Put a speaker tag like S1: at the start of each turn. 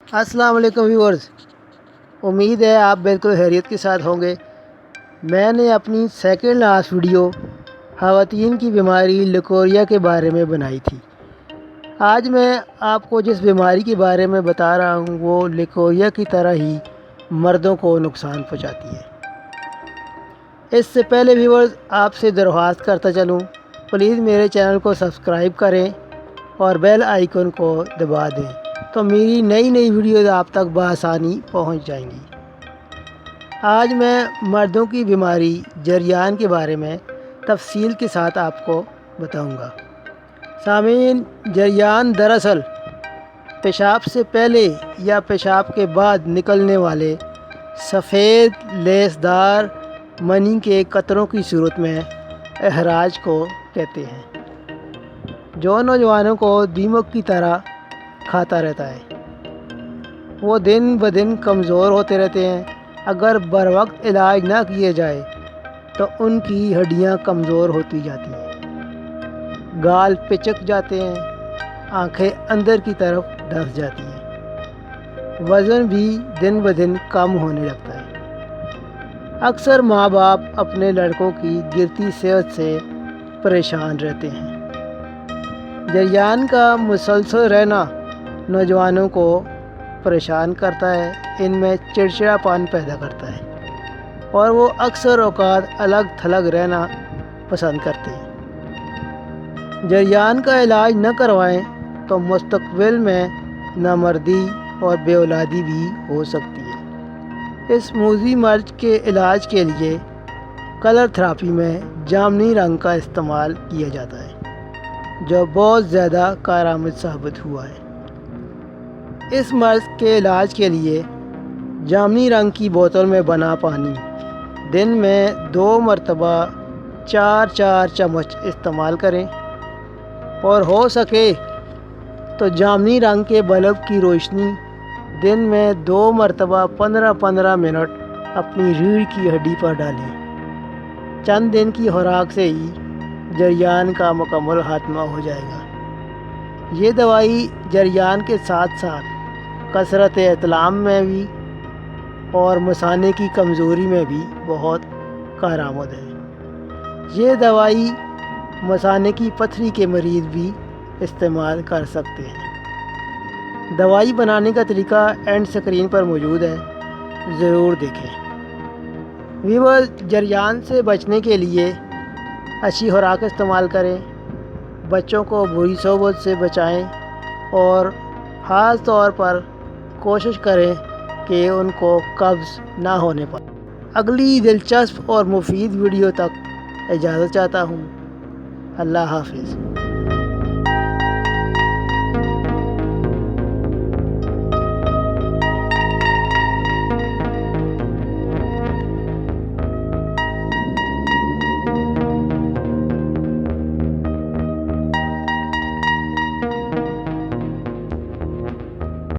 S1: السلام علیکم ویورز، امید ہے آپ بالکل خیریت کے ساتھ ہوں گے۔ میں نے اپنی سیکنڈ لاسٹ ویڈیو خواتین کی بیماری لیکوریا کے بارے میں بنائی تھی۔ آج میں آپ کو جس بیماری کے بارے میں بتا رہا ہوں وہ لیکوریا کی طرح ہی مردوں کو نقصان پہنچاتی ہے۔ اس سے پہلے ویورز آپ سے درخواست کرتا چلوں، پلیز میرے چینل کو سبسکرائب کریں اور بیل آئیکن کو دبا دیں تو میری نئی ویڈیوز آپ تک بآسانی پہنچ جائیں گی۔ آج میں مردوں کی بیماری جریان کے بارے میں تفصیل کے ساتھ آپ کو بتاؤں گا۔ سامعین، جریان دراصل پیشاب سے پہلے یا پیشاب کے بعد نکلنے والے سفید لیس دار منی کے قطروں کی صورت میں اخراج کو کہتے ہیں، جو نوجوانوں کو دیمک کی طرح کھاتا رہتا ہے۔ وہ دن بدن کمزور ہوتے رہتے ہیں۔ اگر بروقت علاج نہ کیا جائے تو ان کی ہڈیاں کمزور ہوتی جاتی ہیں، گال پچک جاتے ہیں، آنکھیں اندر کی طرف دھنس جاتی ہیں، وزن بھی دن بدن کم ہونے لگتا ہے۔ اکثر ماں باپ اپنے لڑکوں کی گرتی صحت سے پریشان رہتے ہیں۔ جریان کا مسلسل رہنا نوجوانوں کو پریشان کرتا ہے، ان میں چڑچڑاپن پیدا کرتا ہے اور وہ اکثر اوقات الگ تھلگ رہنا پسند کرتے ہیں۔ جریان کا علاج نہ کروائیں تو مستقبل میں نامردی اور بے اولادی بھی ہو سکتی ہے۔ اس موذی مرض کے علاج کے لیے کلر تھراپی میں جامنی رنگ کا استعمال کیا جاتا ہے، جو بہت زیادہ کارآمد ثابت ہوا ہے۔ اس مرض کے علاج کے لیے جامنی رنگ کی بوتل میں بنا پانی دن میں 2 مرتبہ 4 چمچ استعمال کریں، اور ہو سکے تو جامنی رنگ کے بلب کی روشنی دن میں 2 مرتبہ 15 منٹ اپنی ریڑھ کی ہڈی پر ڈالیں۔ چند دن کی خوراک سے ہی جریان کا مکمل خاتمہ ہو جائے گا۔ یہ دوائی جریان کے ساتھ ساتھ کثرت احتلام میں بھی اور مثانے کی کمزوری میں بھی بہت کارآمد ہے۔ یہ دوائی مثانے کی پتھری کے مریض بھی استعمال کر سکتے ہیں۔ دوائی بنانے کا طریقہ اینڈ سکرین پر موجود ہے، ضرور دیکھیں۔ ویورز، جریان سے بچنے کے لیے اچھی خوراک استعمال کریں، بچوں کو بری صحبت سے بچائیں اور خاص طور پر کوشش کریں کہ ان کو قبض نہ ہونے پائے۔ اگلی دلچسپ اور مفید ویڈیو تک اجازت چاہتا ہوں۔ اللہ حافظ۔